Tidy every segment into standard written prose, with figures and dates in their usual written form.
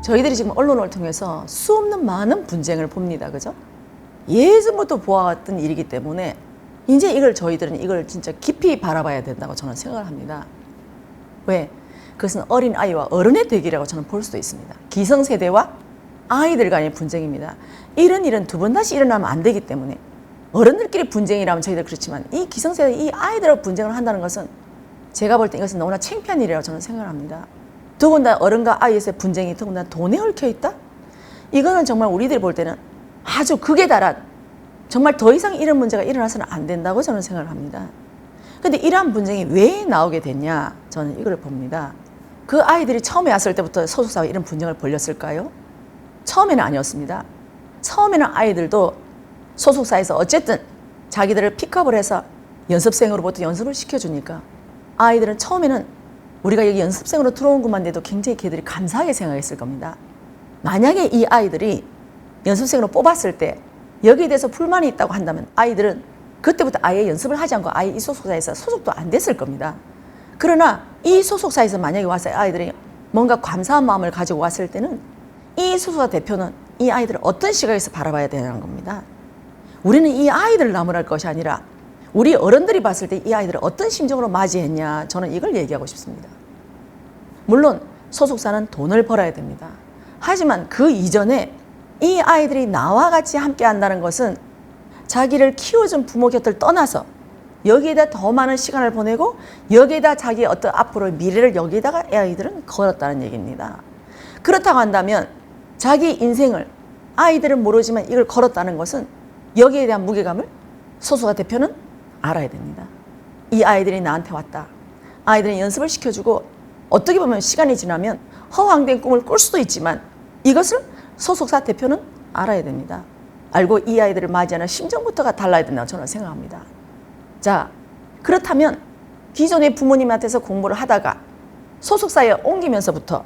저희들이 지금 언론을 통해서 수없는 많은 분쟁을 봅니다. 그죠? 예전부터 보아왔던 일이기 때문에 이제 이걸 저희들은 이걸 진짜 깊이 바라봐야 된다고 저는 생각을 합니다. 왜? 그것은 어린 아이와 어른의 대결이라고 저는 볼 수도 있습니다. 기성세대와 아이들 간의 분쟁입니다. 이런 일은 두 번 다시 일어나면 안 되기 때문에 어른들끼리 분쟁이라면 저희들 그렇지만 이 기성세대 이 아이들하고 분쟁을 한다는 것은 제가 볼 때 이것은 너무나 창피한 일이라고 저는 생각을 합니다. 더군다나 어른과 아이의 분쟁이 더군다나 돈에 얽혀 있다? 이거는 정말 우리들이 볼 때는 아주 극에 달한 정말 더 이상 이런 문제가 일어나서는 안 된다고 저는 생각을 합니다. 근데 이러한 분쟁이 왜 나오게 됐냐? 저는 이걸 봅니다. 그 아이들이 처음에 왔을 때부터 소속사와 이런 분쟁을 벌였을까요? 처음에는 아니었습니다. 처음에는 아이들도 소속사에서 어쨌든 자기들을 픽업을 해서 연습생으로부터 연습을 시켜주니까 아이들은 처음에는 우리가 여기 연습생으로 들어온 것만 돼도 굉장히 걔들이 감사하게 생각했을 겁니다. 만약에 이 아이들이 연습생으로 뽑았을 때 여기에 대해서 불만이 있다고 한다면 아이들은 그때부터 아예 연습을 하지 않고 아예 이 소속사에서 소속도 안 됐을 겁니다. 그러나 이 소속사에서 만약에 와서 아이들이 뭔가 감사한 마음을 가지고 왔을 때는 이 소속사 대표는 이 아이들을 어떤 시각에서 바라봐야 되는 겁니다. 우리는 이 아이들을 나무랄 것이 아니라 우리 어른들이 봤을 때 이 아이들을 어떤 심정으로 맞이했냐, 저는 이걸 얘기하고 싶습니다. 물론 소속사는 돈을 벌어야 됩니다. 하지만 그 이전에 이 아이들이 나와 같이 함께 한다는 것은 자기를 키워준 부모 곁을 떠나서 여기에다 더 많은 시간을 보내고 여기에다 자기의 어떤 앞으로의 미래를 여기에다가 이 아이들은 걸었다는 얘기입니다. 그렇다고 한다면 자기 인생을 아이들은 모르지만 이걸 걸었다는 것은 여기에 대한 무게감을 소속사 대표는 알아야 됩니다. 이 아이들이 나한테 왔다. 아이들은 연습을 시켜주고 어떻게 보면 시간이 지나면 허황된 꿈을 꿀 수도 있지만 이것을 소속사 대표는 알아야 됩니다. 알고 이 아이들을 맞이하는 심정부터가 달라야 된다고 저는 생각합니다. 자, 그렇다면 기존의 부모님한테서 공부를 하다가 소속사에 옮기면서부터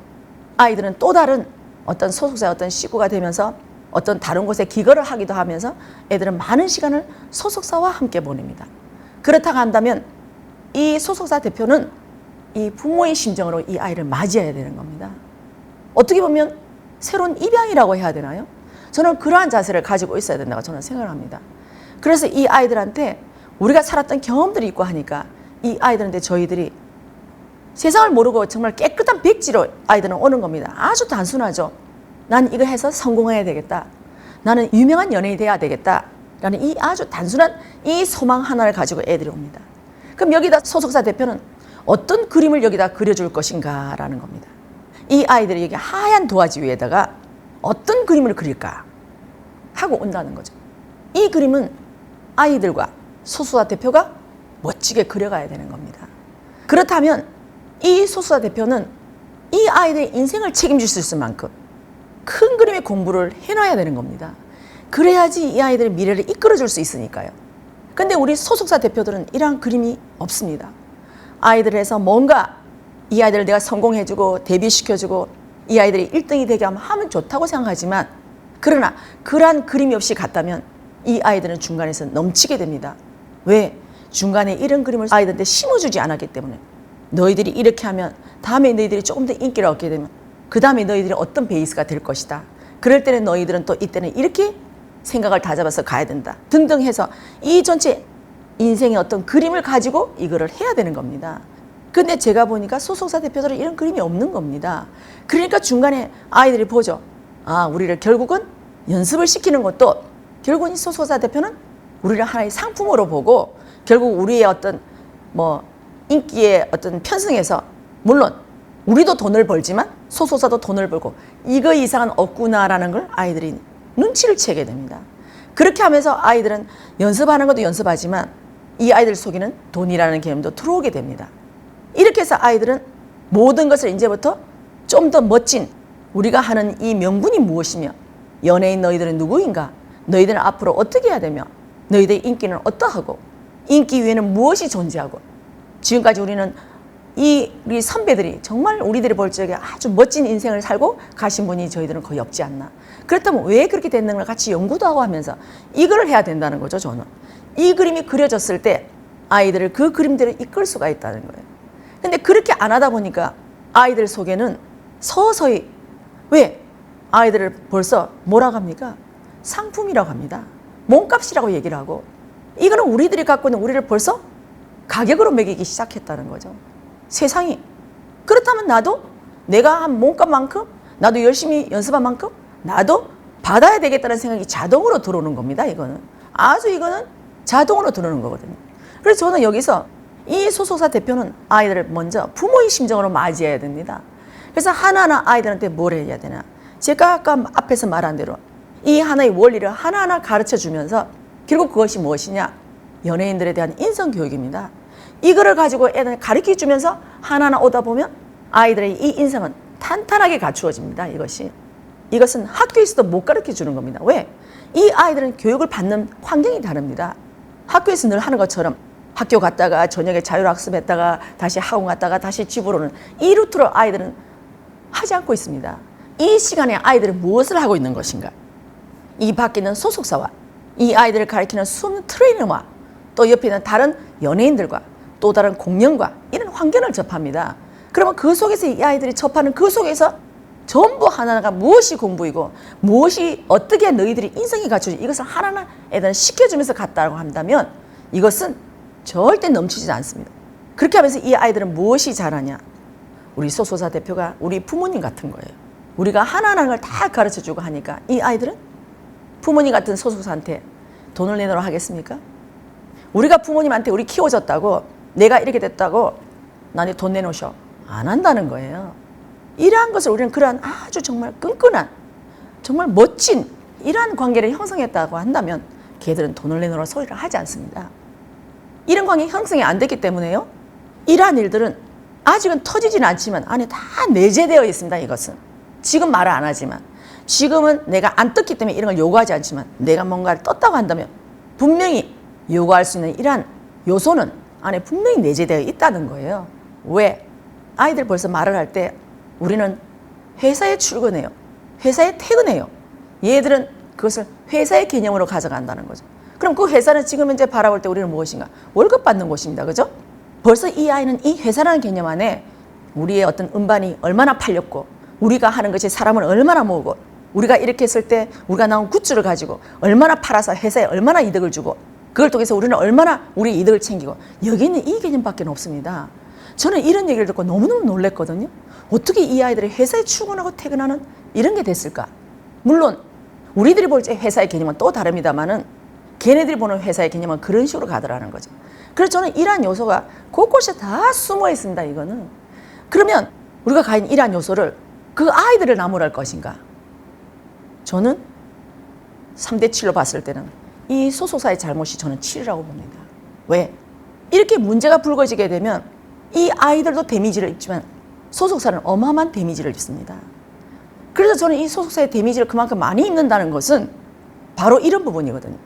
아이들은 또 다른 어떤 소속사의 어떤 식구가 되면서 어떤 다른 곳에 기거를 하기도 하면서 애들은 많은 시간을 소속사와 함께 보냅니다. 그렇다고 한다면 이 소속사 대표는 이 부모의 심정으로 이 아이를 맞이해야 되는 겁니다. 어떻게 보면 새로운 입양이라고 해야 되나요? 저는 그러한 자세를 가지고 있어야 된다고 저는 생각을 합니다. 그래서 이 아이들한테 우리가 살았던 경험들이 있고 하니까 이 아이들한테 저희들이 세상을 모르고 정말 깨끗한 백지로 아이들은 오는 겁니다. 아주 단순하죠. 난 이거 해서 성공해야 되겠다. 나는 유명한 연예인이 돼야 되겠다. 라는 이 아주 단순한 이 소망 하나를 가지고 애들이 옵니다. 그럼 여기다 소속사 대표는 어떤 그림을 여기다 그려줄 것인가 라는 겁니다. 이 아이들이 여기 하얀 도화지 위에다가 어떤 그림을 그릴까 하고 온다는 거죠. 이 그림은 아이들과 소속사 대표가 멋지게 그려가야 되는 겁니다. 그렇다면 이 소속사 대표는 이 아이들의 인생을 책임질 수 있을 만큼 큰 그림의 공부를 해놔야 되는 겁니다. 그래야지 이 아이들의 미래를 이끌어줄 수 있으니까요. 근데 우리 소속사 대표들은 이러한 그림이 없습니다. 아이들을 해서 뭔가 이 아이들을 내가 성공해주고 데뷔시켜주고 이 아이들이 1등이 되게 하면 좋다고 생각하지만 그러나 그러한 그림이 없이 갔다면 이 아이들은 중간에서 넘치게 됩니다. 왜? 중간에 이런 그림을 아이들한테 심어주지 않았기 때문에 너희들이 이렇게 하면 다음에 너희들이 조금 더 인기를 얻게 되면 그 다음에 너희들이 어떤 베이스가 될 것이다. 그럴 때는 너희들은 또 이때는 이렇게 생각을 다잡아서 가야 된다. 등등 해서 이 전체 인생의 어떤 그림을 가지고 이거를 해야 되는 겁니다. 근데 제가 보니까 소속사 대표들은 이런 그림이 없는 겁니다. 그러니까 중간에 아이들이 보죠. 아, 우리를 결국은 연습을 시키는 것도 결국은 이 소속사 대표는 우리를 하나의 상품으로 보고 결국 우리의 어떤 인기의 어떤 편승에서 물론 우리도 돈을 벌지만 소속사도 돈을 벌고 이거 이상은 없구나라는 걸 아이들이 눈치를 채게 됩니다. 그렇게 하면서 아이들은 연습하는 것도 연습하지만 이 아이들 속에는 돈이라는 개념도 들어오게 됩니다. 이렇게 해서 아이들은 모든 것을 이제부터 좀 더 멋진 우리가 하는 이 명분이 무엇이며 연예인 너희들은 누구인가? 너희들은 앞으로 어떻게 해야 되며 너희들의 인기는 어떠하고 인기 위에는 무엇이 존재하고 지금까지 우리는 우리 선배들이 정말 우리들이 볼 적에 아주 멋진 인생을 살고 가신 분이 저희들은 거의 없지 않나. 그렇다면 왜 그렇게 됐는 걸 같이 연구도 하고 하면서 이걸 해야 된다는 거죠. 저는 이 그림이 그려졌을 때 아이들을 그 그림대로 이끌 수가 있다는 거예요. 근데 그렇게 안 하다 보니까 아이들 속에는 서서히 왜? 아이들을 벌써 뭐라고 합니까? 상품이라고 합니다. 몸값이라고 얘기를 하고, 이거는 우리들이 갖고 있는 우리를 벌써 가격으로 매기기 시작했다는 거죠. 세상이. 그렇다면 나도 내가 한 몸값만큼, 나도 열심히 연습한 만큼 나도 받아야 되겠다는 생각이 자동으로 들어오는 겁니다. 이거는 자동으로 들어오는 거거든요. 그래서 저는 여기서 이 소속사 대표는 아이들을 먼저 부모의 심정으로 맞이해야 됩니다. 그래서 하나하나 아이들한테 뭘 해야 되나, 제가 아까 앞에서 말한 대로 이 하나의 원리를 하나하나 가르쳐 주면서 결국 그것이 무엇이냐, 연예인들에 대한 인성교육입니다. 이거를 가지고 애들 가르쳐 주면서 하나하나 오다 보면 아이들의 이 인성은 탄탄하게 갖추어집니다. 이것은 학교에서도 못 가르쳐 주는 겁니다. 왜? 이 아이들은 교육을 받는 환경이 다릅니다. 학교에서 늘 하는 것처럼 학교 갔다가 저녁에 자율학습했다가 다시 학원 갔다가 다시 집으로는 이 루트로 아이들은 하지 않고 있습니다. 이 시간에 아이들은 무엇을 하고 있는 것인가? 이 밖에 있는 소속사와 이 아이들을 가르치는 수업 트레이너와 또 옆에 있는 다른 연예인들과 또 다른 공연과 이런 환경을 접합니다. 그러면 그 속에서 이 아이들이 접하는 그 속에서 전부 하나하나가 무엇이 공부이고 무엇이 어떻게 너희들이 인성이 갖춰지, 이것을 하나하나 애들은 시켜주면서 갔다고 한다면 이것은 절대 넘치지 않습니다. 그렇게 하면서 이 아이들은 무엇이 잘하냐? 우리 소속사 대표가 우리 부모님 같은 거예요. 우리가 하나하나 걸 다 가르쳐주고 하니까 이 아이들은 부모님 같은 소속사한테 돈을 내놓으라 하겠습니까? 우리가 부모님한테 우리 키워줬다고, 내가 이렇게 됐다고 나한테 돈 내놓으셔, 안 한다는 거예요. 이러한 것을 우리는 그러한 아주 정말 끈끈한, 정말 멋진 이러한 관계를 형성했다고 한다면 걔들은 돈을 내놓으라 소리를 하지 않습니다. 이런 관계 형성이 안 됐기 때문에요, 이러한 일들은 아직은 터지지는 않지만 안에 다 내재되어 있습니다. 이것은 지금 말을 안 하지만, 지금은 내가 안 떴기 때문에 이런 걸 요구하지 않지만 내가 뭔가를 떴다고 한다면 분명히 요구할 수 있는 이러한 요소는 안에 분명히 내재되어 있다는 거예요. 왜? 아이들 벌써 말을 할 때 우리는 회사에 출근해요, 회사에 퇴근해요. 얘들은 그것을 회사의 개념으로 가져간다는 거죠. 그럼 그 회사는 지금 현재 바라볼 때 우리는 무엇인가? 월급 받는 곳입니다. 그죠? 벌써 이 아이는 이 회사라는 개념 안에 우리의 어떤 음반이 얼마나 팔렸고, 우리가 하는 것이 사람을 얼마나 모으고, 우리가 이렇게 했을 때 우리가 나온 굿즈를 가지고 얼마나 팔아서 회사에 얼마나 이득을 주고, 그걸 통해서 우리는 얼마나 우리 이득을 챙기고, 여기는 이 개념밖에 없습니다. 저는 이런 얘기를 듣고 너무너무 놀랐거든요. 어떻게 이 아이들이 회사에 출근하고 퇴근하는 이런 게 됐을까? 물론 우리들이 볼 때 회사의 개념은 또 다릅니다만은 걔네들이 보는 회사의 개념은 그런 식으로 가더라는 거죠. 그래서 저는 이러한 요소가 곳곳에 다 숨어 있습니다. 이거는. 그러면 우리가 가진 이러한 요소를 그 아이들을 나무랄 것인가? 저는 3대7로 봤을 때는 이 소속사의 잘못이 저는 7이라고 봅니다. 왜? 이렇게 문제가 불거지게 되면 이 아이들도 데미지를 입지만 소속사는 어마어마한 데미지를 입습니다. 그래서 저는 이 소속사의 데미지를 그만큼 많이 입는다는 것은 바로 이런 부분이거든요.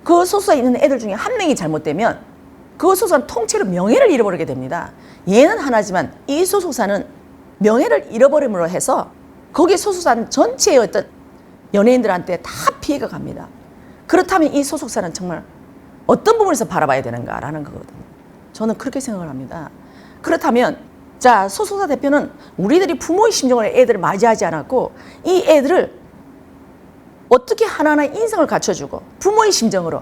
그 소속사에 있는 애들 중에 한 명이 잘못되면 그 소속사는 통째로 명예를 잃어버리게 됩니다. 얘는 하나지만 이 소속사는 명예를 잃어버림으로 해서 거기에 소속사는 전체의 어떤 연예인들한테 다 피해가 갑니다. 그렇다면 이 소속사는 정말 어떤 부분에서 바라봐야 되는가라는 거거든요. 저는 그렇게 생각을 합니다. 그렇다면 자, 소속사 대표는 우리들이 부모의 심정으로 애들을 맞이하지 않았고 이 애들을 어떻게 하나하나 인성을 갖춰주고 부모의 심정으로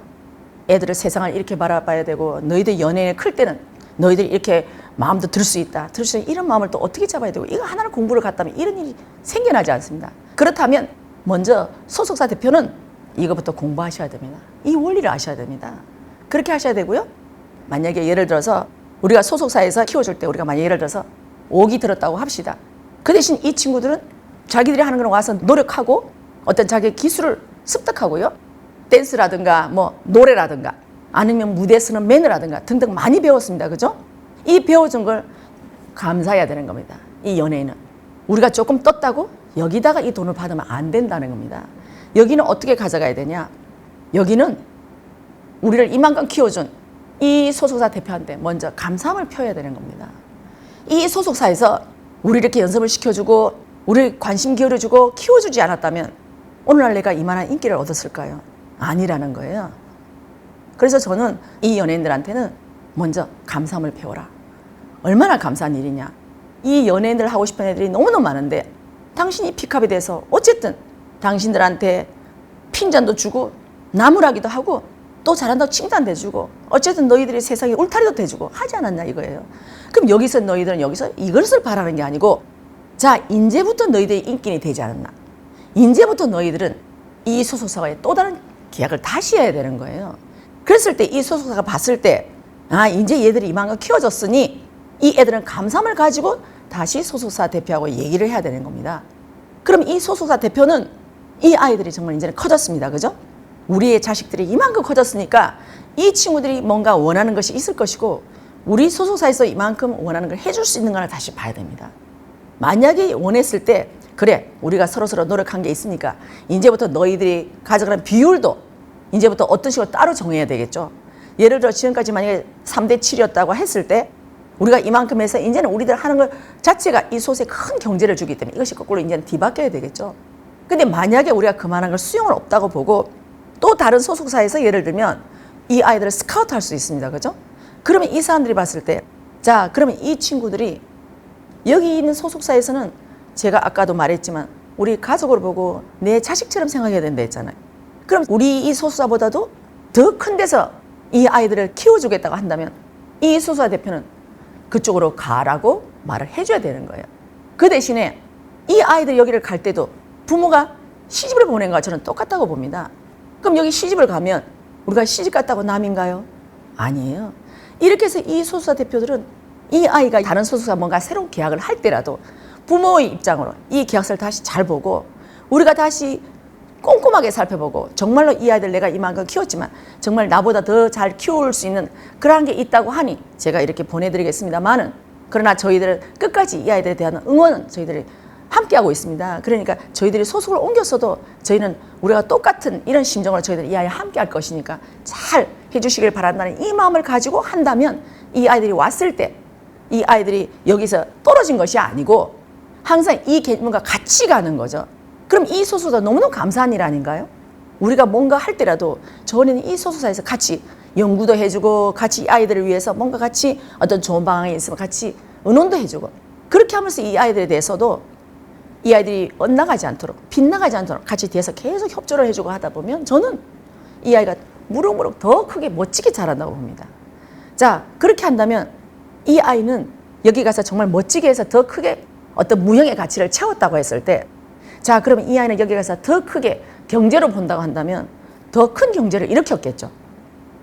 애들을 세상을 이렇게 바라봐야 되고, 너희들 연예인이 클 때는 너희들이 이렇게 마음도 들 수 있다, 이런 마음을 또 어떻게 잡아야 되고, 이거 하나를 공부를 갖다면 이런 일이 생겨나지 않습니다. 그렇다면 먼저 소속사 대표는 이거부터 공부하셔야 됩니다. 이 원리를 아셔야 됩니다. 그렇게 하셔야 되고요. 만약에 예를 들어서 우리가 소속사에서 키워줄 때 우리가 만약에 예를 들어서 5기 들었다고 합시다. 그 대신 이 친구들은 자기들이 하는 걸 와서 노력하고 어떤 자기 기술을 습득하고요. 댄스라든가 뭐 노래라든가 아니면 무대 쓰는 매너라든가 등등 많이 배웠습니다. 그죠? 이 배워준 걸 감사해야 되는 겁니다. 이 연예인은. 우리가 조금 떴다고 여기다가 이 돈을 받으면 안 된다는 겁니다. 여기는 어떻게 가져가야 되냐? 여기는 우리를 이만큼 키워준 이 소속사 대표한테 먼저 감사함을 표해야 되는 겁니다. 이 소속사에서 우리 이렇게 연습을 시켜주고 우리 관심 기울여주고 키워주지 않았다면 오늘날 내가 이만한 인기를 얻었을까요? 아니라는 거예요. 그래서 저는 이 연예인들한테는 먼저 감사함을 표해라. 얼마나 감사한 일이냐. 이 연예인들 하고 싶은 애들이 너무너무 많은데 당신이 픽업에 대해서 어쨌든 당신들한테 핀잔도 주고 나무라기도 하고 또 잘한다고 칭찬도 해주고 어쨌든 너희들이 세상에 울타리도 대주고 하지 않았냐 이거예요. 그럼 여기서 너희들은 여기서 이것을 바라는 게 아니고 자 이제부터 너희들이 인권이 되지 않았나. 이제부터 너희들은 이 소속사와의 또 다른 계약을 다시 해야 되는 거예요. 그랬을 때 이 소속사가 봤을 때 아 이제 얘들이 이만큼 키워졌으니 이 애들은 감사함을 가지고 다시 소속사 대표하고 얘기를 해야 되는 겁니다. 그럼 이 소속사 대표는 이 아이들이 정말 이제는 커졌습니다. 그죠? 우리의 자식들이 이만큼 커졌으니까 이 친구들이 뭔가 원하는 것이 있을 것이고 우리 소속사에서 이만큼 원하는 걸 해줄 수 있는 걸 다시 봐야 됩니다. 만약에 원했을 때 그래 우리가 서로서로 노력한 게 있으니까 이제부터 너희들이 가져가는 비율도 이제부터 어떤 식으로 따로 정해야 되겠죠. 예를 들어 지금까지 만약에 3대 7이었다고 했을 때 우리가 이만큼 해서 이제는 우리들 하는 것 자체가 이 소속에 큰 경제를 주기 때문에 이것이 거꾸로 이제는 뒤바뀌어야 되겠죠. 근데 만약에 우리가 그만한 걸 수용을 없다고 보고 또 다른 소속사에서 예를 들면 이 아이들을 스카우트 할 수 있습니다. 그죠? 그러면 이 사람들이 봤을 때 자 그러면 이 친구들이 여기 있는 소속사에서는 제가 아까도 말했지만 우리 가족을 보고 내 자식처럼 생각해야 된다 했잖아요. 그럼 우리 이 소속사보다도 더 큰 데서 이 아이들을 키워주겠다고 한다면 이 소속사 대표는 그쪽으로 가라고 말을 해줘야 되는 거예요. 그 대신에 이 아이들이 여기를 갈 때도 부모가 시집을 보낸 거와 저는 똑같다고 봅니다. 그럼 여기 시집을 가면 우리가 시집 갔다고 남인가요? 아니에요. 이렇게 해서 이 소속사 대표들은 이 아이가 다른 소속사 뭔가 새로운 계약을 할 때라도 부모의 입장으로 이 계약서를 다시 잘 보고 우리가 다시 꼼꼼하게 살펴보고 정말로 이 아이들 내가 이만큼 키웠지만 정말 나보다 더 잘 키울 수 있는 그런 게 있다고 하니 제가 이렇게 보내드리겠습니다만은 그러나 저희들은 끝까지 이 아이들에 대한 응원은 저희들이 함께하고 있습니다. 그러니까 저희들이 소속을 옮겼어도 저희는 우리가 똑같은 이런 심정으로 저희들이 이 아이와 함께할 것이니까 잘 해주시길 바란다는 이 마음을 가지고 한다면 이 아이들이 왔을 때 이 아이들이 여기서 떨어진 것이 아니고 항상 이 개념과 같이 가는 거죠. 그럼 이 소속사 너무너무 감사한 일 아닌가요? 우리가 뭔가 할 때라도 저는 이 소속사에서 같이 연구도 해주고 같이 이 아이들을 위해서 뭔가 같이 어떤 좋은 방향이 있으면 같이 의논도 해주고 그렇게 하면서 이 아이들에 대해서도 이 아이들이 엇나가지 않도록 빗나가지 않도록 같이 뒤에서 계속 협조를 해주고 하다 보면 저는 이 아이가 무럭무럭 더 크게 멋지게 자란다고 봅니다. 자 그렇게 한다면 이 아이는 여기 가서 정말 멋지게 해서 더 크게 어떤 무형의 가치를 채웠다고 했을 때 자 그러면 이 아이는 여기 가서 더 크게 경제로 본다고 한다면 더 큰 경제를 일으켰겠죠.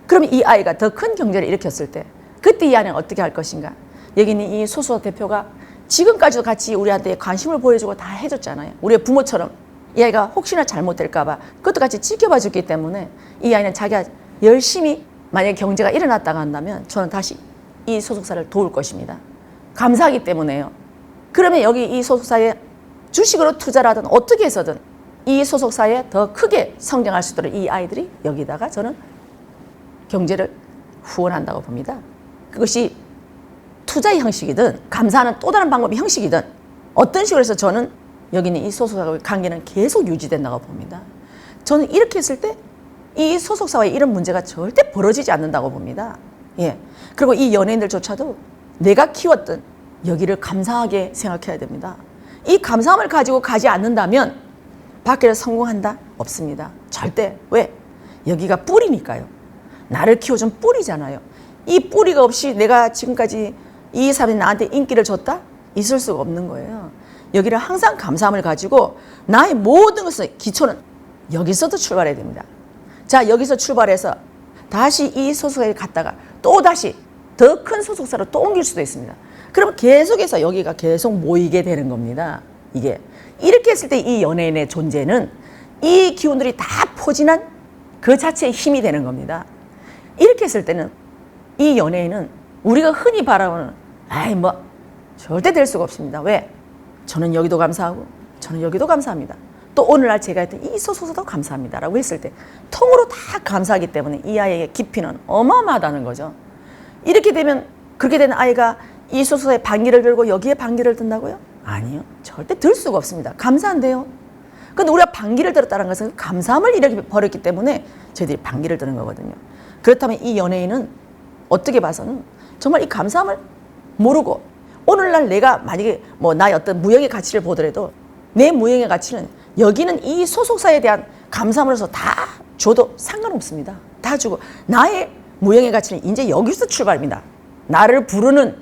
그러면 이 아이가 더 큰 경제를 일으켰을 때 그때 이 아이는 어떻게 할 것인가. 여기는 이 소속사 대표가 지금까지도 같이 우리한테 관심을 보여주고 다 해줬잖아요. 우리의 부모처럼 이 아이가 혹시나 잘못될까 봐 그것도 같이 지켜봐 줬기 때문에 이 아이는 자기가 열심히 만약에 경제가 일어났다고 한다면 저는 다시 이 소속사를 도울 것입니다. 감사하기 때문에요. 그러면 여기 이 소속사에 주식으로 투자를 하든 어떻게 해서든 이 소속사에 더 크게 성장할 수 있도록 이 아이들이 여기다가 저는 경제를 후원한다고 봅니다. 그것이 투자의 형식이든 감사하는 또 다른 방법의 형식이든 어떤 식으로 해서 저는 여기는 이 소속사와의 관계는 계속 유지된다고 봅니다. 저는 이렇게 했을 때 이 소속사와의 이런 문제가 절대 벌어지지 않는다고 봅니다. 예. 그리고 이 연예인들조차도 내가 키웠던 여기를 감사하게 생각해야 됩니다. 이 감사함을 가지고 가지 않는다면 밖에서 성공한다? 없습니다. 절대. 왜? 여기가 뿌리니까요. 나를 키워준 뿌리잖아요. 이 뿌리가 없이 내가 지금까지 이 사람이 나한테 인기를 줬다? 있을 수가 없는 거예요. 여기를 항상 감사함을 가지고 나의 모든 것을 기초는 여기서도 출발해야 됩니다. 자 여기서 출발해서 다시 이 소속사에 갔다가 또 다시 더 큰 소속사로 또 옮길 수도 있습니다. 그럼 계속해서 여기가 계속 모이게 되는 겁니다. 이게 이렇게 했을 때 이 연예인의 존재는 이 기운들이 다 포진한 그 자체의 힘이 되는 겁니다. 이렇게 했을 때는 이 연예인은 우리가 흔히 바라보는 아이 뭐 절대 될 수가 없습니다. 왜? 저는 여기도 감사하고 저는 여기도 감사합니다. 또 오늘날 제가 했던 이 소속사도 감사합니다 라고 했을 때 통으로 다 감사하기 때문에 이 아이의 깊이는 어마어마하다는 거죠. 이렇게 되면 그렇게 되는 아이가 이 소속사에 반기를 들고 여기에 반기를 든다고요? 아니요. 절대 들 수가 없습니다. 감사한데요. 근데 우리가 반기를 들었다는 것은 감사함을 이렇게 버렸기 때문에 저희들이 반기를 드는 거거든요. 그렇다면 이 연예인은 어떻게 봐서는 정말 이 감사함을 모르고 오늘날 내가 만약에 뭐 나의 어떤 무형의 가치를 보더라도 내 무형의 가치는 여기는 이 소속사에 대한 감사함으로서 다 줘도 상관없습니다. 다 주고 나의 무형의 가치는 이제 여기서 출발입니다. 나를 부르는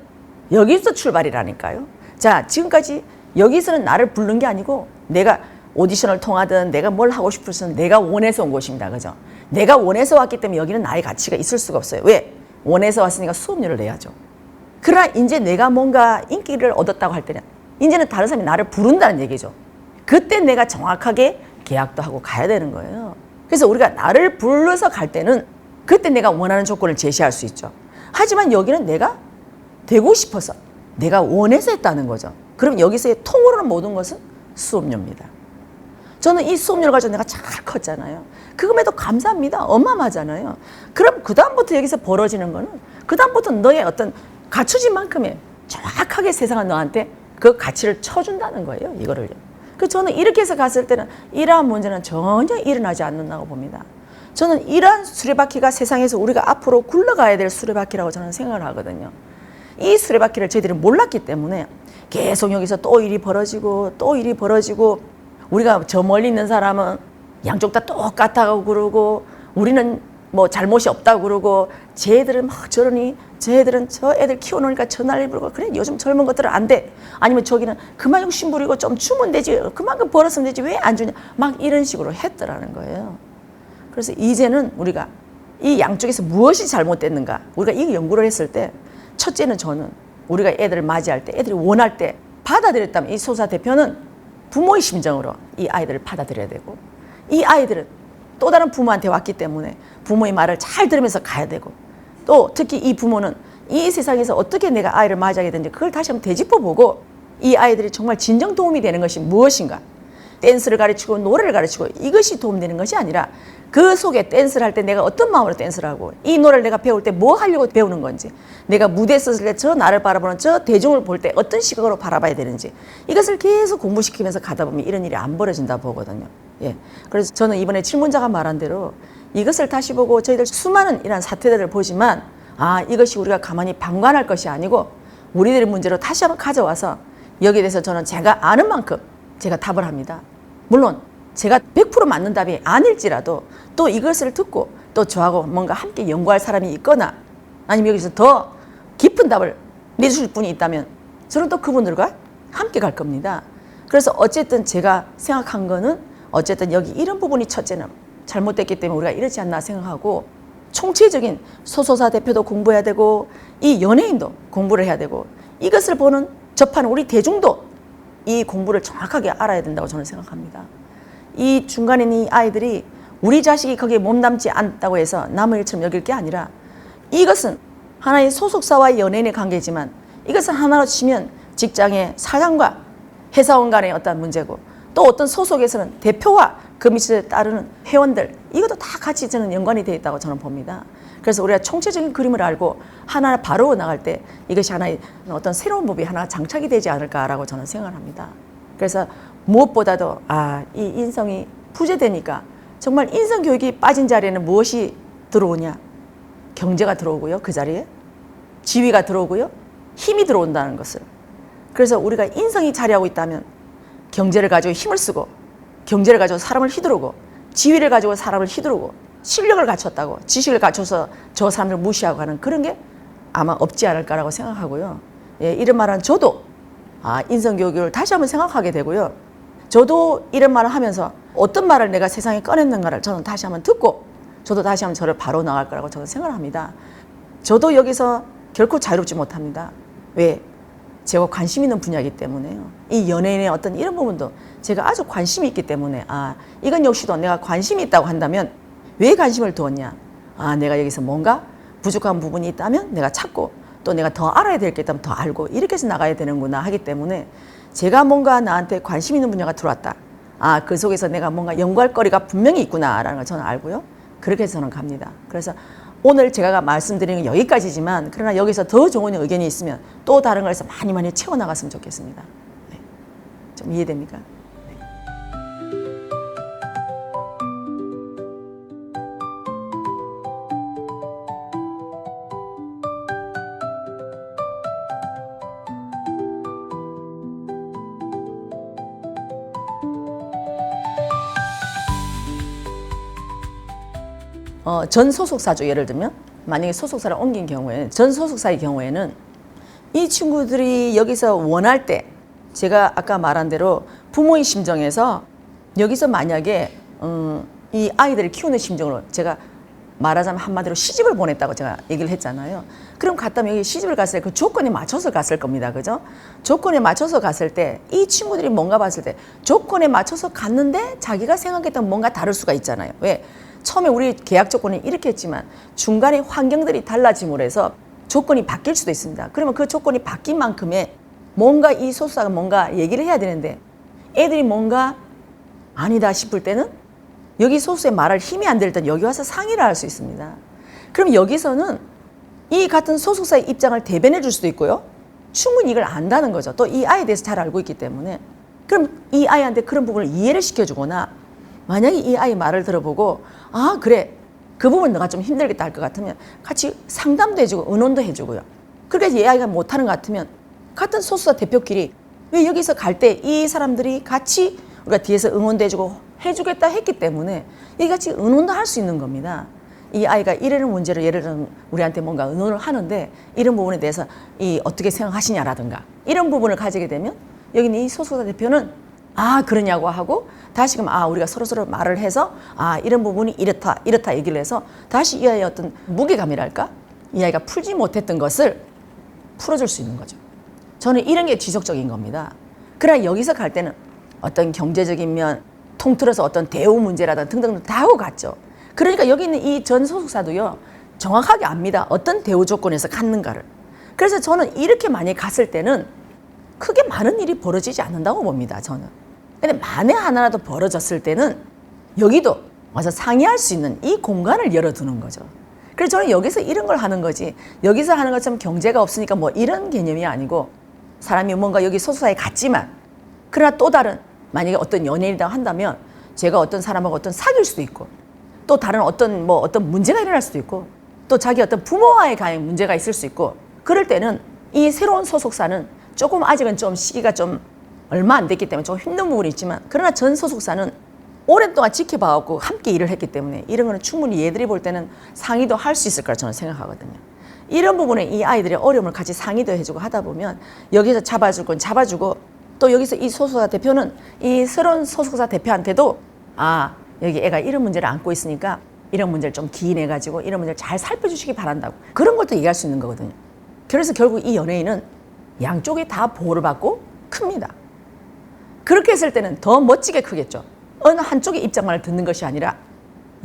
여기서 출발이라니까요. 자, 지금까지 여기서는 나를 부른 게 아니고 내가 오디션을 통하든 내가 뭘 하고 싶어서 내가 원해서 온 곳입니다. 그죠? 내가 원해서 왔기 때문에 여기는 나의 가치가 있을 수가 없어요. 왜? 원해서 왔으니까 수업료를 내야죠. 그러나 이제 내가 뭔가 인기를 얻었다고 할 때는 이제는 다른 사람이 나를 부른다는 얘기죠. 그때 내가 정확하게 계약도 하고 가야 되는 거예요. 그래서 우리가 나를 불러서 갈 때는 그때 내가 원하는 조건을 제시할 수 있죠. 하지만 여기는 내가 되고 싶어서 내가 원해서 했다는 거죠. 그럼 여기서의 통으로는 모든 것은 수업료입니다. 저는 이 수업료를 가지고 내가 잘 컸잖아요. 그금에도 감사합니다. 어마어마하잖아요. 그럼 그 다음부터 여기서 벌어지는 거는 그 다음부터 너의 어떤 갖춰진 만큼의 정확하게 세상은 너한테 그 가치를 쳐준다는 거예요. 이거를요. 그 저는 이렇게 해서 갔을 때는 이러한 문제는 전혀 일어나지 않는다고 봅니다. 저는 이러한 수레바퀴가 세상에서 우리가 앞으로 굴러가야 될 수레바퀴라고 저는 생각을 하거든요. 이 수레바퀴를 저희들이 몰랐기 때문에 계속 여기서 또 일이 벌어지고 또 일이 벌어지고 우리가 저 멀리 있는 사람은 양쪽 다 똑같다고 그러고 우리는 뭐 잘못이 없다고 그러고 쟤들은 막 저러니 쟤들은 저 애들 키워놓으니까 저 난리 부르고 그래 요즘 젊은 것들은 안 돼. 아니면 저기는 그만 욕심 부리고 좀 주면 되지 그만큼 벌었으면 되지 왜 안 주냐 막 이런 식으로 했더라는 거예요. 그래서 이제는 우리가 이 양쪽에서 무엇이 잘못됐는가 우리가 이 연구를 했을 때 첫째는 저는 우리가 애들을 맞이할 때 애들이 원할 때 받아들였다면 이 소사 대표는 부모의 심정으로 이 아이들을 받아들여야 되고 이 아이들은 또 다른 부모한테 왔기 때문에 부모의 말을 잘 들으면서 가야 되고 또 특히 이 부모는 이 세상에서 어떻게 내가 아이를 맞이하게 되는지 그걸 다시 한번 되짚어보고 이 아이들이 정말 진정 도움이 되는 것이 무엇인가 댄스를 가르치고 노래를 가르치고 이것이 도움되는 것이 아니라 그 속에 댄스를 할 때 내가 어떤 마음으로 댄스를 하고 이 노래를 내가 배울 때 뭐 하려고 배우는 건지 내가 무대에 섰을 때 저 나를 바라보는 저 대중을 볼 때 어떤 시각으로 바라봐야 되는지 이것을 계속 공부시키면서 가다 보면 이런 일이 안 벌어진다 보거든요. 예. 그래서 저는 이번에 질문자가 말한 대로 이것을 다시 보고 저희들 수많은 이런 사태들을 보지만 아 이것이 우리가 가만히 방관할 것이 아니고 우리들의 문제로 다시 한번 가져와서 여기에 대해서 저는 제가 아는 만큼 제가 답을 합니다. 물론 제가 100% 맞는 답이 아닐지라도 또 이것을 듣고 또 저하고 뭔가 함께 연구할 사람이 있거나 아니면 여기서 더 깊은 답을 내주실 분이 있다면 저는 또 그분들과 함께 갈 겁니다. 그래서 어쨌든 제가 생각한 거는 어쨌든 여기 이런 부분이 첫째는 잘못됐기 때문에 우리가 이러지 않나 생각하고 총체적인 소속사 대표도 공부해야 되고 이 연예인도 공부를 해야 되고 이것을 보는 접하는 우리 대중도 이 공부를 정확하게 알아야 된다고 저는 생각합니다. 이 중간에 있는 이 아이들이 우리 자식이 거기에 몸담지 않다고 해서 남의 일처럼 여길 게 아니라 이것은 하나의 소속사와의 연예인의 관계지만 이것은 하나로 치면 직장의 사장과 회사원 간의 어떤 문제고 또 어떤 소속에서는 대표와 그 밑에 따르는 회원들 이것도 다 같이 저는 연관이 되어 있다고 저는 봅니다. 그래서 우리가 총체적인 그림을 알고 하나 바로 나갈 때 이것이 하나의 어떤 새로운 법이 하나 장착이 되지 않을까라고 저는 생각을 합니다. 그래서 무엇보다도 이 인성이 부재되니까 정말 인성교육이 빠진 자리에는 무엇이 들어오냐? 경제가 들어오고요. 그 자리에 지위가 들어오고요. 힘이 들어온다는 것을. 그래서 우리가 인성이 자리하고 있다면 경제를 가지고 힘을 쓰고 경제를 가지고 사람을 휘두르고 지위를 가지고 사람을 휘두르고 실력을 갖췄다고 지식을 갖춰서 저 사람을 무시하고 하는 그런 게 아마 없지 않을까라고 생각하고요. 예, 이런 말은 저도 인성교육을 다시 한번 생각하게 되고요. 저도 이런 말을 하면서 어떤 말을 내가 세상에 꺼냈는가를 저는 다시 한번 듣고 저도 다시 한번 저를 바로 나갈 거라고 저는 생각을 합니다. 저도 여기서 결코 자유롭지 못합니다. 왜? 제가 관심 있는 분야이기 때문에요. 이 연예인의 어떤 이런 부분도 제가 아주 관심이 있기 때문에 이건 역시도 내가 관심이 있다고 한다면 왜 관심을 두었냐? 내가 여기서 뭔가 부족한 부분이 있다면 내가 찾고 또 내가 더 알아야 될 게 있다면 더 알고 이렇게 해서 나가야 되는구나 하기 때문에 제가 뭔가 나한테 관심 있는 분야가 들어왔다. 그 속에서 내가 뭔가 연구할 거리가 분명히 있구나라는 걸 저는 알고요. 그렇게 해서 저는 갑니다. 그래서 오늘 제가 말씀드리는 건 여기까지지만 그러나 여기서 더 좋은 의견이 있으면 또 다른 거에서 많이 채워나갔으면 좋겠습니다. 네. 좀 이해됩니까? 전 소속사죠. 예를 들면 만약에 소속사를 옮긴 경우에는 전 소속사의 경우에는 이 친구들이 여기서 원할 때 제가 아까 말한 대로 부모의 심정에서 여기서 만약에 이 아이들을 키우는 심정으로 제가 말하자면 한마디로 시집을 보냈다고 제가 얘기를 했잖아요. 그럼 갔다면 여기 시집을 갔을 때 그 조건에 맞춰서 갔을 겁니다. 그죠? 조건에 맞춰서 갔을 때 이 친구들이 뭔가 봤을 때 조건에 맞춰서 갔는데 자기가 생각했던 뭔가 다를 수가 있잖아요. 왜? 처음에 우리 계약 조건이 이렇게 했지만 중간에 환경들이 달라짐으로 해서 조건이 바뀔 수도 있습니다. 그러면 그 조건이 바뀐 만큼의 뭔가 이 소속사가 뭔가 얘기를 해야 되는데 애들이 뭔가 아니다 싶을 때는 여기 소속사의 말을 힘이 안 될 때는 여기 와서 상의를 할 수 있습니다. 그럼 여기서는 이 같은 소속사의 입장을 대변해 줄 수도 있고요. 충분히 이걸 안다는 거죠. 또 이 아이에 대해서 잘 알고 있기 때문에. 그럼 이 아이한테 그런 부분을 이해를 시켜주거나 만약에 이 아이 말을 들어보고 아 그래 그 부분 너가 좀 힘들겠다 할 것 같으면 같이 상담도 해주고 의논도 해주고요. 그렇게 이 아이가 못하는 것 같으면 같은 소속사 대표끼리 왜 여기서 갈 때 이 사람들이 같이 우리가 뒤에서 응원도 해주고 해주겠다 했기 때문에 이 같이 의논도 할 수 있는 겁니다. 이 아이가 이런 문제를 예를 들면 우리한테 뭔가 의논을 하는데 이런 부분에 대해서 어떻게 생각하시냐라든가 이런 부분을 가지게 되면 여기는 이 소속사 대표는 아 그러냐고 하고 다시금 우리가 서로서로 말을 해서 이런 부분이 이렇다 얘기를 해서 다시 이 아이의 어떤 무게감이랄까 이 아이가 풀지 못했던 것을 풀어줄 수 있는 거죠. 저는 이런 게 지속적인 겁니다. 그러나 여기서 갈 때는 어떤 경제적인 면 통틀어서 어떤 대우 문제라든가 등등 다 하고 갔죠. 그러니까 여기 있는 이 전 소속사도요 정확하게 압니다. 어떤 대우 조건에서 갔는가를. 그래서 저는 이렇게 많이 갔을 때는 크게 많은 일이 벌어지지 않는다고 봅니다. 저는. 근데 만에 하나라도 벌어졌을 때는 여기도 와서 상의할 수 있는 이 공간을 열어두는 거죠. 그래서 저는 여기서 이런 걸 하는 거지 여기서 하는 것처럼 경제가 없으니까 뭐 이런 개념이 아니고 사람이 뭔가 여기 소속사에 갔지만 그러나 또 다른 만약에 어떤 연예인이라고 한다면 제가 어떤 사람하고 어떤 사귈 수도 있고 또 다른 어떤 문제가 일어날 수도 있고 또 자기 어떤 부모와의 가행 문제가 있을 수 있고 그럴 때는 이 새로운 소속사는 조금 아직은 좀 시기가 좀 얼마 안 됐기 때문에 좀 힘든 부분이 있지만 그러나 전 소속사는 오랫동안 지켜봐왔고 함께 일을 했기 때문에 이런 거는 충분히 얘들이 볼 때는 상의도 할 수 있을 거라 저는 생각하거든요. 이런 부분에 이 아이들의 어려움을 같이 상의도 해주고 하다 보면 여기서 잡아줄 건 잡아주고 또 여기서 이 소속사 대표는 이 새로운 소속사 대표한테도 여기 애가 이런 문제를 안고 있으니까 이런 문제를 좀 기인해가지고 이런 문제를 잘 살펴주시기 바란다고 그런 것도 얘기할 수 있는 거거든요. 그래서 결국 이 연예인은 양쪽에 다 보호를 받고 큽니다. 그렇게 했을 때는 더 멋지게 크겠죠. 어느 한쪽의 입장만을 듣는 것이 아니라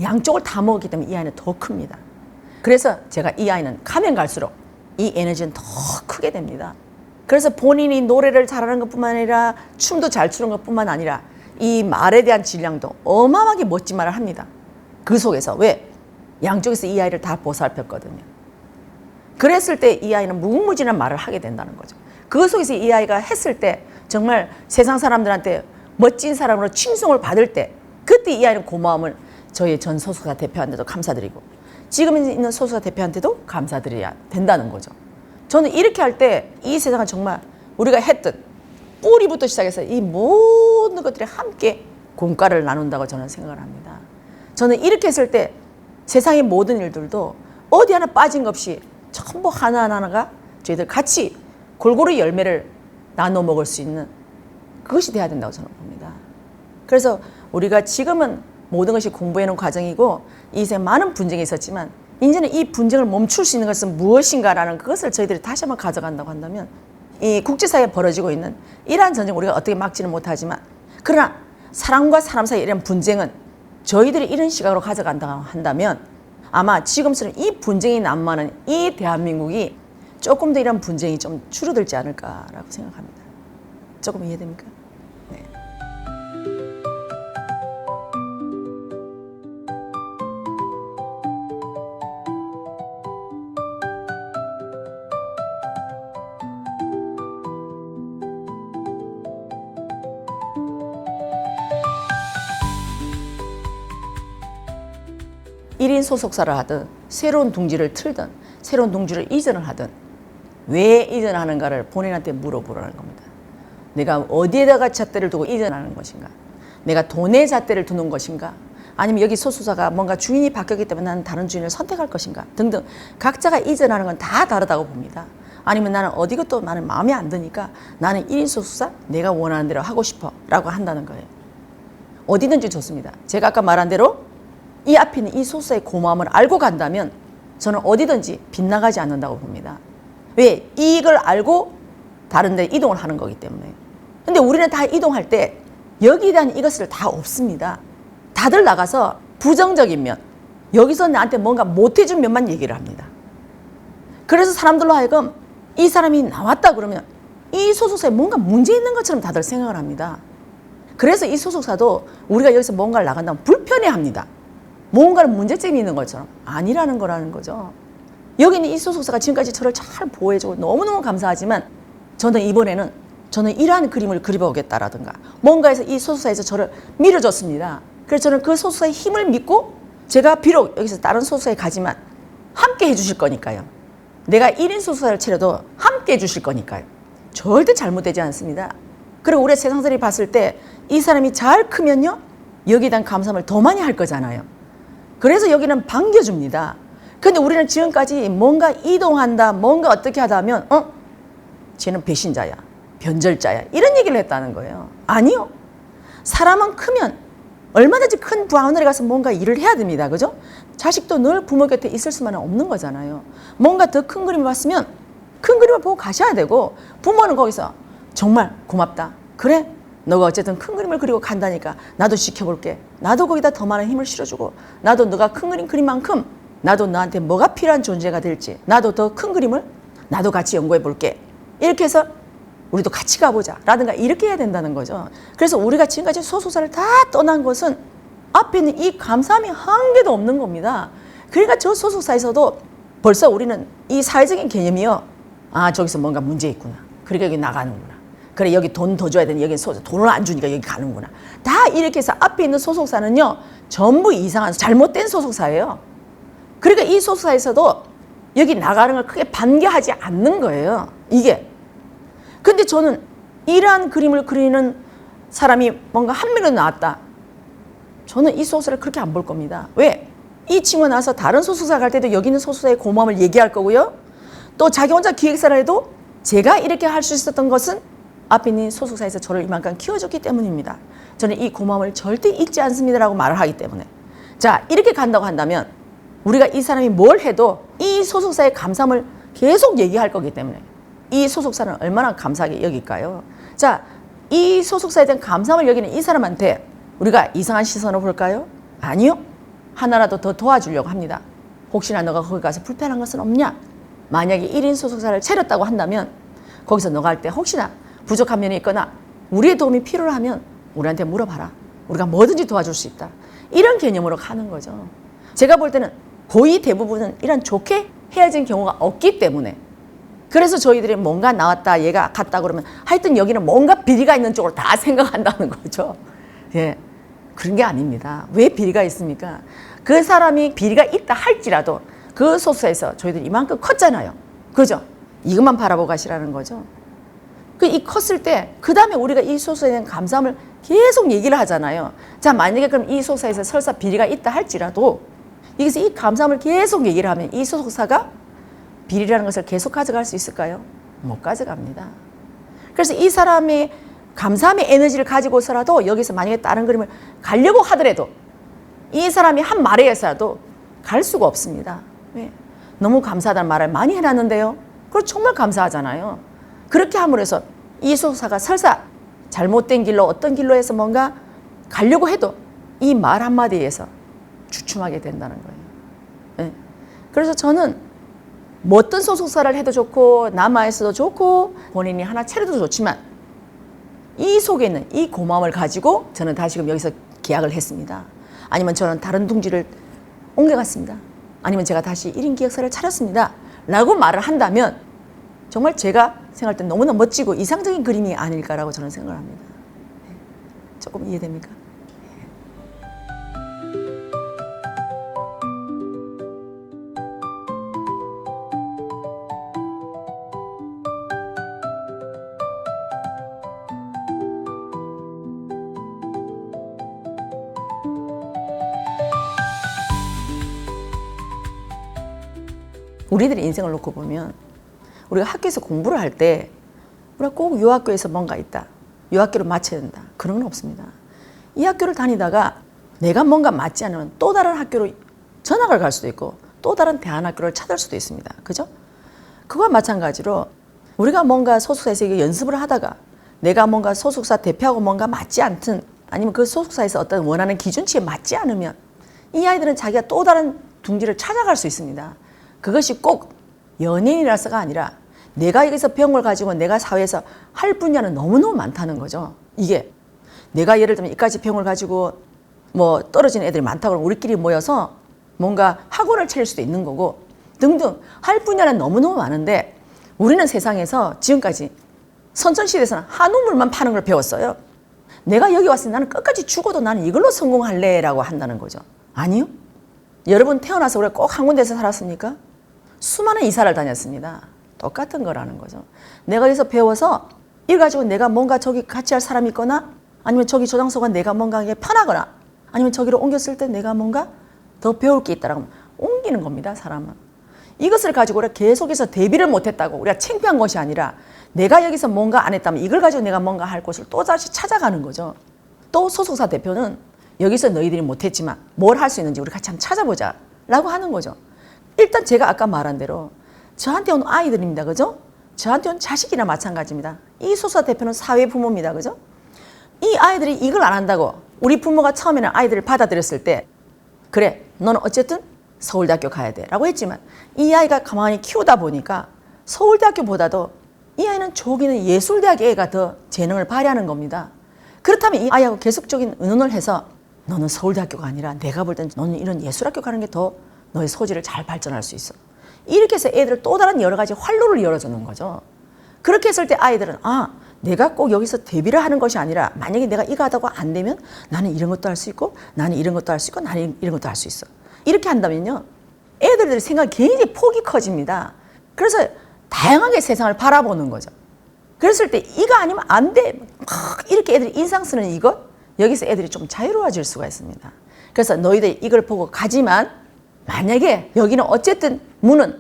양쪽을 다 먹었기 때문에 이 아이는 더 큽니다. 그래서 제가 이 아이는 가면 갈수록 이 에너지는 더 크게 됩니다. 그래서 본인이 노래를 잘하는 것뿐만 아니라 춤도 잘 추는 것뿐만 아니라 이 말에 대한 질량도 어마어마하게 멋진 말을 합니다. 그 속에서 왜? 양쪽에서 이 아이를 다 보살폈거든요. 그랬을 때 이 아이는 무궁무진한 말을 하게 된다는 거죠. 그 속에서 이 아이가 했을 때 정말 세상 사람들한테 멋진 사람으로 칭송을 받을 때 그때 이 아이는 고마움을 저희 전 소속사 대표한테도 감사드리고 지금 있는 소속사 대표한테도 감사드려야 된다는 거죠. 저는 이렇게 할 때 이 세상은 정말 우리가 했던 뿌리부터 시작해서 이 모든 것들이 함께 공과를 나눈다고 저는 생각을 합니다. 저는 이렇게 했을 때 세상의 모든 일들도 어디 하나 빠진 것 없이 전부 하나하나가 저희들 같이 골고루 열매를 나눠 먹을 수 있는 그것이 돼야 된다고 저는 봅니다. 그래서 우리가 지금은 모든 것이 공부해놓은 과정이고 이 인생에 많은 분쟁이 있었지만 이제는 이 분쟁을 멈출 수 있는 것은 무엇인가라는 그것을 저희들이 다시 한번 가져간다고 한다면 이 국제사회에 벌어지고 있는 이러한 전쟁을 우리가 어떻게 막지는 못하지만 그러나 사람과 사람 사이의 이런 분쟁은 저희들이 이런 시각으로 가져간다고 한다면 아마 지금처럼 이 분쟁이 난무하는 이 대한민국이 조금 더 이런 분쟁이 좀 줄어들지 않을까라고 생각합니다. 조금 이해됩니까? 네. 일인 소속사를 하든 새로운 둥지를 틀든 새로운 둥지를 이전을 하든 왜 이전하는가를 본인한테 물어보라는 겁니다. 내가 어디에다가 잣대를 두고 이전하는 것인가? 내가 돈에 잣대를 두는 것인가? 아니면 여기 소속사가 뭔가 주인이 바뀌었기 때문에 나는 다른 주인을 선택할 것인가 등등 각자가 이전하는 건 다 다르다고 봅니다. 아니면 나는 어디 것도 나는 마음에 안 드니까 나는 1인 소속사 내가 원하는 대로 하고 싶어 라고 한다는 거예요. 어디든지 좋습니다. 제가 아까 말한 대로 이 앞에 있는 이 소속사의 고마움을 알고 간다면 저는 어디든지 빗나가지 않는다고 봅니다. 왜? 이걸 알고 다른 데 이동을 하는 거기 때문에. 근데 우리는 다 이동할 때 여기에 대한 이것을 다 없습니다. 다들 나가서 부정적인 면, 여기서 나한테 뭔가 못해준 면만 얘기를 합니다. 그래서 사람들로 하여금 이 사람이 나왔다 그러면 이 소속사에 뭔가 문제 있는 것처럼 다들 생각을 합니다. 그래서 이 소속사도 우리가 여기서 뭔가를 나간다면 불편해합니다. 뭔가를 문제점이 있는 것처럼 아니라는 거라는 거죠. 여기는 이 소속사가 지금까지 저를 잘 보호해주고 너무너무 감사하지만 저는 이번에는 저는 이러한 그림을 그려보겠다라든가 뭔가에서 이 소속사에서 저를 밀어줬습니다. 그래서 저는 그 소속사의 힘을 믿고 제가 비록 여기서 다른 소속사에 가지만 함께 해주실 거니까요. 내가 1인 소속사를 차려도 함께 해주실 거니까요. 절대 잘못되지 않습니다. 그리고 우리 세상들이 봤을 때 이 사람이 잘 크면요 여기에 대한 감사함을 더 많이 할 거잖아요. 그래서 여기는 반겨줍니다. 근데 우리는 지금까지 뭔가 이동한다 뭔가 어떻게 하다 하면 쟤는 배신자야 변절자야 이런 얘기를 했다는 거예요. 아니요. 사람은 크면 얼마든지 큰 부하늘에 가서 뭔가 일을 해야 됩니다. 그죠? 자식도 늘 부모 곁에 있을 수만은 없는 거잖아요. 뭔가 더 큰 그림을 봤으면 큰 그림을 보고 가셔야 되고 부모는 거기서 정말 고맙다. 그래? 너가 어쨌든 큰 그림을 그리고 간다니까 나도 지켜볼게. 나도 거기다 더 많은 힘을 실어주고 나도 너가 큰 그림 그린 만큼 나도 너한테 뭐가 필요한 존재가 될지 나도 더 큰 그림을 나도 같이 연구해 볼게. 이렇게 해서 우리도 같이 가보자 라든가 이렇게 해야 된다는 거죠. 그래서 우리가 지금까지 소속사를 다 떠난 것은 앞에 있는 이 감사함이 한 개도 없는 겁니다. 그러니까 저 소속사에서도 벌써 우리는 이 사회적인 개념이요. 아 저기서 뭔가 문제 있구나. 그러니까 여기 나가는구나. 그래 여기 돈 더 줘야 되는 여기 돈을 안 주니까 여기 가는구나. 다 이렇게 해서 앞에 있는 소속사는요. 전부 이상한 잘못된 소속사예요. 그러니까 이 소속사에서도 여기 나가는 걸 크게 반겨하지 않는 거예요. 이게. 근데 저는 이러한 그림을 그리는 사람이 뭔가 한 명이라도 나왔다. 저는 이 소속사를 그렇게 안 볼 겁니다. 왜? 이 친구가 나와서 다른 소속사 갈 때도 여기 있는 소속사의 고마움을 얘기할 거고요. 또 자기 혼자 기획사를 해도 제가 이렇게 할 수 있었던 것은 앞에 있는 소속사에서 저를 이만큼 키워줬기 때문입니다. 저는 이 고마움을 절대 잊지 않습니다라고 말을 하기 때문에. 자, 이렇게 간다고 한다면 우리가 이 사람이 뭘 해도 이 소속사의 감사함을 계속 얘기할 거기 때문에 이 소속사는 얼마나 감사하게 여길까요? 자, 이 소속사에 대한 감사함을 여기는 이 사람한테 우리가 이상한 시선을 볼까요? 아니요. 하나라도 더 도와주려고 합니다. 혹시나 너가 거기 가서 불편한 것은 없냐? 만약에 1인 소속사를 차렸다고 한다면 거기서 너가 할 때 혹시나 부족한 면이 있거나 우리의 도움이 필요하면 우리한테 물어봐라. 우리가 뭐든지 도와줄 수 있다. 이런 개념으로 가는 거죠. 제가 볼 때는 거의 대부분은 이런 좋게 헤어진 경우가 없기 때문에 그래서 저희들이 뭔가 나왔다 얘가 갔다 그러면 하여튼 여기는 뭔가 비리가 있는 쪽으로 다 생각한다는 거죠. 예, 그런 게 아닙니다. 왜 비리가 있습니까? 그 사람이 비리가 있다 할지라도 그 소속사에서 저희들이 이만큼 컸잖아요. 그죠? 이것만 바라보고 가시라는 거죠. 이 컸을 때 그 다음에 우리가 이 소속사에 대한 감사함을 계속 얘기를 하잖아요. 자, 만약에 그럼 이 소속사에서 설사 비리가 있다 할지라도 여기서 이 감사함을 계속 얘기를 하면 이 소속사가 비리라는 것을 계속 가져갈 수 있을까요? 못 가져갑니다. 그래서 이 사람이 감사함의 에너지를 가지고서라도 여기서 만약에 다른 그림을 가려고 하더라도 이 사람이 한 말에 의해서라도 갈 수가 없습니다. 왜? 너무 감사하다는 말을 많이 해놨는데요. 그걸 정말 감사하잖아요. 그렇게 함으로 해서 이 소속사가 설사 잘못된 길로 어떤 길로 해서 뭔가 가려고 해도 이 말 한마디에 의해서 주춤하게 된다는 거예요. 네. 그래서 저는 뭐 어떤 소속사를 해도 좋고 남아있어도 좋고 본인이 하나 차려도 좋지만 이 속에 있는 이 고마움을 가지고 저는 다시금 여기서 계약을 했습니다. 아니면 저는 다른 둥지를 옮겨갔습니다. 아니면 제가 다시 1인 기획사를 차렸습니다. 라고 말을 한다면 정말 제가 생각할 때 너무나 멋지고 이상적인 그림이 아닐까라고 저는 생각을 합니다. 조금 이해됩니까? 우리들의 인생을 놓고 보면 우리가 학교에서 공부를 할 때 우리가 꼭 요 학교에서 뭔가 있다, 요 학교를 마쳐야 된다, 그런 건 없습니다. 이 학교를 다니다가 내가 뭔가 맞지 않으면 또 다른 학교로 전학을 갈 수도 있고 또 다른 대안학교를 찾을 수도 있습니다. 그죠? 그와 마찬가지로 우리가 뭔가 소속사에서 연습을 하다가 내가 뭔가 소속사 대표하고 뭔가 맞지 않든 아니면 그 소속사에서 어떤 원하는 기준치에 맞지 않으면 이 아이들은 자기가 또 다른 둥지를 찾아갈 수 있습니다. 그것이 꼭 연예인이라서가 아니라 내가 여기서 배운 걸 가지고 내가 사회에서 할 분야는 너무너무 많다는 거죠. 이게 내가 예를 들면 이까지 배운 걸 가지고 뭐 떨어진 애들이 많다고 하면 우리끼리 모여서 뭔가 학원을 차릴 수도 있는 거고 등등 할 분야는 너무너무 많은데 우리는 세상에서 지금까지 선천시대에서는 한우물만 파는 걸 배웠어요. 내가 여기 왔으니 나는 끝까지 죽어도 나는 이걸로 성공할래 라고 한다는 거죠. 아니요. 여러분 태어나서 우리가 꼭 한 군데서 살았습니까? 수많은 이사를 다녔습니다. 똑같은 거라는 거죠. 내가 여기서 배워서 이걸 가지고 내가 뭔가 저기 같이 할 사람이 있거나 아니면 저기 저장소가 내가 뭔가 편하거나 아니면 저기로 옮겼을 때 내가 뭔가 더 배울 게 있다라고 옮기는 겁니다. 사람은. 이것을 가지고 우리가 계속해서 대비를 못했다고 우리가 창피한 것이 아니라 내가 여기서 뭔가 안 했다면 이걸 가지고 내가 뭔가 할 곳을 또 다시 찾아가는 거죠. 또 소속사 대표는 여기서 너희들이 못했지만 뭘 할 수 있는지 우리 같이 한번 찾아보자 라고 하는 거죠. 일단 제가 아까 말한 대로 저한테 온 아이들입니다. 그죠? 저한테 온 자식이나 마찬가지입니다. 이 소속사 대표는 사회 부모입니다. 그죠? 이 아이들이 이걸 안 한다고 우리 부모가 처음에는 아이들을 받아들였을 때 그래 너는 어쨌든 서울대학교 가야 돼 라고 했지만 이 아이가 가만히 키우다 보니까 서울대학교보다도 이 아이는 저기는 예술대학 애가 더 재능을 발휘하는 겁니다. 그렇다면 이 아이하고 계속적인 의논을 해서 너는 서울대학교가 아니라 내가 볼 땐 너는 이런 예술학교 가는 게 더 너의 소질을 잘 발전할 수 있어. 이렇게 해서 애들을 또 다른 여러 가지 활로를 열어주는 거죠. 그렇게 했을 때 아이들은 내가 꼭 여기서 대비를 하는 것이 아니라 만약에 내가 이거 하다가 안 되면 나는 이런 것도 할 수 있고 나는 이런 것도 할 수 있고 나는 이런 것도 할 수 있어. 이렇게 한다면요. 애들의 생각이 굉장히 폭이 커집니다. 그래서 다양하게 세상을 바라보는 거죠. 그랬을 때 이거 아니면 안 돼. 이렇게 애들이 인상 쓰는 이것 여기서 애들이 좀 자유로워질 수가 있습니다. 그래서 너희들이 이걸 보고 가지만 만약에 여기는 어쨌든 문은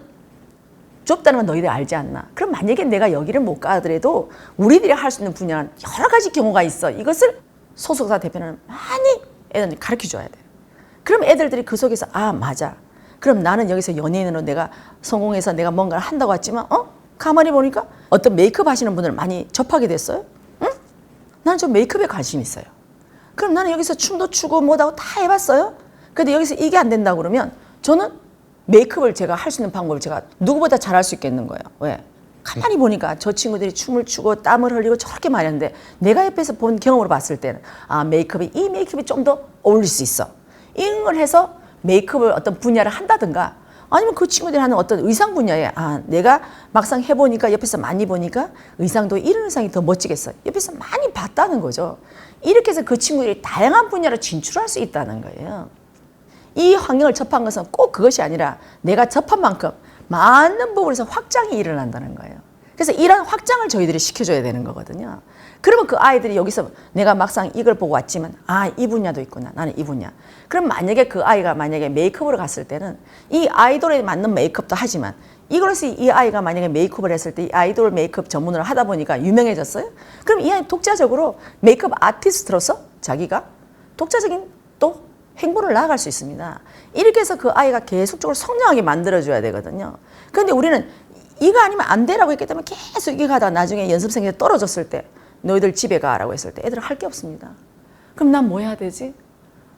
좁다는 건 너희들이 알지 않나. 그럼 만약에 내가 여기를 못 가더라도 우리들이 할 수 있는 분야는 여러 가지 경우가 있어. 이것을 소속사 대표는 많이 애들이 가르쳐줘야 돼요. 그럼 애들이 그 속에서 맞아. 그럼 나는 여기서 연예인으로 내가 성공해서 내가 뭔가를 한다고 했지만 가만히 보니까 어떤 메이크업 하시는 분들 많이 접하게 됐어요. 응? 나는 좀 메이크업에 관심이 있어요. 그럼 나는 여기서 춤도 추고 뭐다고 다 해봤어요. 근데 여기서 이게 안 된다고 그러면 저는 메이크업을 제가 할 수 있는 방법을 제가 누구보다 잘할 수 있겠는 거예요. 왜? 가만히 보니까 저 친구들이 춤을 추고 땀을 흘리고 저렇게 많이 하는데 내가 옆에서 본 경험으로 봤을 때는 이 메이크업이 좀 더 어울릴 수 있어. 이런 걸 해서 메이크업을 어떤 분야를 한다든가 아니면 그 친구들이 하는 어떤 의상 분야에 내가 막상 해보니까 옆에서 많이 보니까 의상도 이런 의상이 더 멋지겠어. 옆에서 많이 봤다는 거죠. 이렇게 해서 그 친구들이 다양한 분야로 진출할 수 있다는 거예요. 이 환경을 접한 것은 꼭 그것이 아니라 내가 접한 만큼 많은 부분에서 확장이 일어난다는 거예요. 그래서 이런 확장을 저희들이 시켜줘야 되는 거거든요. 그러면 그 아이들이 여기서 내가 막상 이걸 보고 왔지만 이 분야도 있구나. 나는 이 분야. 그럼 만약에 그 아이가 만약에 메이크업으로 갔을 때는 이 아이돌에 맞는 메이크업도 하지만 이것이 이 아이가 만약에 메이크업을 했을 때 이 아이돌 메이크업 전문을 하다 보니까 유명해졌어요. 그럼 이 아이 독자적으로 메이크업 아티스트로서 자기가 독자적인 또 행보를 나아갈 수 있습니다. 이렇게 해서 그 아이가 계속적으로 성장하게 만들어줘야 되거든요. 그런데 우리는 이거 아니면 안 되라고 했기 때문에 계속 이거 하다가 나중에 연습생이 떨어졌을 때 너희들 집에 가라고 했을 때 애들은 할 게 없습니다. 그럼 난 뭐 해야 되지?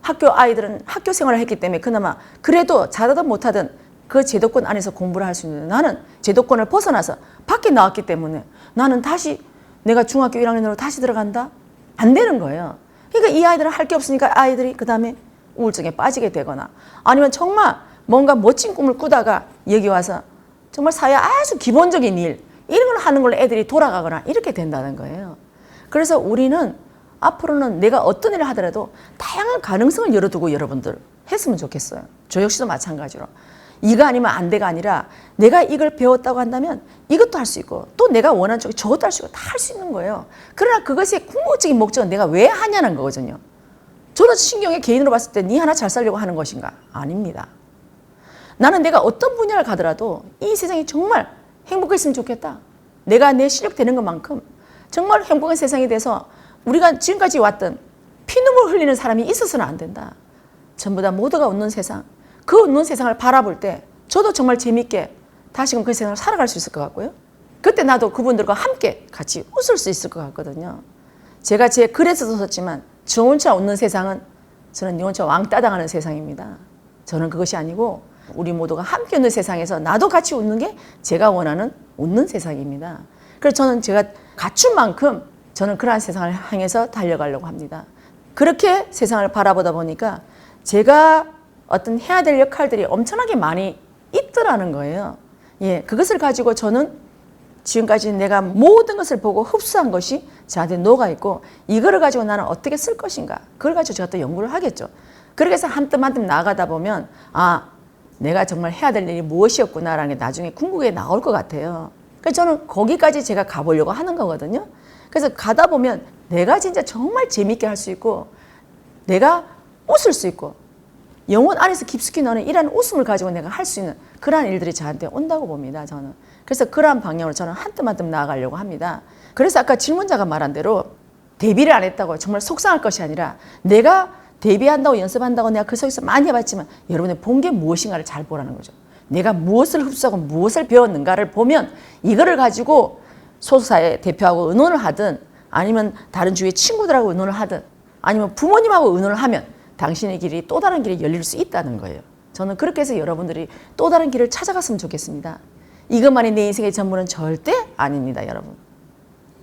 학교 아이들은 학교 생활을 했기 때문에 그나마 그래도 잘하든 못하든 그 제도권 안에서 공부를 할 수 있는데 나는 제도권을 벗어나서 밖에 나왔기 때문에 나는 다시 내가 중학교 1학년으로 다시 들어간다? 안 되는 거예요. 그러니까 이 아이들은 할 게 없으니까 아이들이 그 다음에 우울증에 빠지게 되거나 아니면 정말 뭔가 멋진 꿈을 꾸다가 여기 와서 정말 사회 아주 기본적인 일 이런 걸 하는 걸로 애들이 돌아가거나 이렇게 된다는 거예요. 그래서 우리는 앞으로는 내가 어떤 일을 하더라도 다양한 가능성을 열어두고 여러분들 했으면 좋겠어요. 저 역시도 마찬가지로 이거 아니면 안 돼가 아니라 내가 이걸 배웠다고 한다면 이것도 할 수 있고 또 내가 원하는 쪽에 저것도 할 수 있고 다 할 수 있는 거예요. 그러나 그것의 궁극적인 목적은 내가 왜 하냐는 거거든요. 저는 신경의 개인으로 봤을 때 니 하나 잘 살려고 하는 것인가? 아닙니다. 나는 내가 어떤 분야를 가더라도 이 세상이 정말 행복했으면 좋겠다. 내가 내 실력 되는 것만큼 정말 행복한 세상이 돼서 우리가 지금까지 왔던 피눈물 흘리는 사람이 있어서는 안 된다. 전부 다 모두가 웃는 세상, 그 웃는 세상을 바라볼 때 저도 정말 재밌게 다시금 그 세상을 살아갈 수 있을 것 같고요. 그때 나도 그분들과 함께 같이 웃을 수 있을 것 같거든요. 제가 제 글에서도 썼지만 저 혼자 웃는 세상은 저는 니 혼자 왕따 당하는 세상입니다. 저는 그것이 아니고 우리 모두가 함께 웃는 세상에서 나도 같이 웃는 게 제가 원하는 웃는 세상입니다. 그래서 저는 제가 갖춘 만큼 저는 그러한 세상을 향해서 달려가려고 합니다. 그렇게 세상을 바라보다 보니까 제가 어떤 해야 될 역할들이 엄청나게 많이 있더라는 거예요. 예, 그것을 가지고 저는 지금까지 내가 모든 것을 보고 흡수한 것이 저한테 녹아있고 이거를 가지고 나는 어떻게 쓸 것인가, 그걸 가지고 제가 또 연구를 하겠죠. 그렇게 해서 한 뜸 한 뜸 나아가다 보면 내가 정말 해야 될 일이 무엇이었구나라는 게 나중에 궁극에 나올 것 같아요. 그래서 저는 거기까지 제가 가보려고 하는 거거든요. 그래서 가다 보면 내가 진짜 정말 재밌게 할 수 있고 내가 웃을 수 있고 영혼 안에서 깊숙이 너는 이런 웃음을 가지고 내가 할 수 있는 그러한 일들이 저한테 온다고 봅니다. 저는. 그래서 그러한 방향으로 저는 한 뜸 한 뜸 나아가려고 합니다. 그래서 아까 질문자가 말한 대로 데뷔를 안 했다고 정말 속상할 것이 아니라 내가 데뷔한다고 연습한다고 내가 그 속에서 많이 해봤지만 여러분이 본 게 무엇인가를 잘 보라는 거죠. 내가 무엇을 흡수하고 무엇을 배웠는가를 보면 이거를 가지고 소속사에 대표하고 의논을 하든 아니면 다른 주위의 친구들하고 의논을 하든 아니면 부모님하고 의논을 하면 당신의 길이 또 다른 길이 열릴 수 있다는 거예요. 저는 그렇게 해서 여러분들이 또 다른 길을 찾아갔으면 좋겠습니다. 이것만이 내 인생의 전부는 절대 아닙니다, 여러분.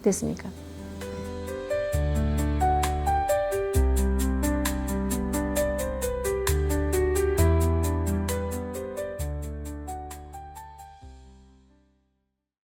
됐습니까?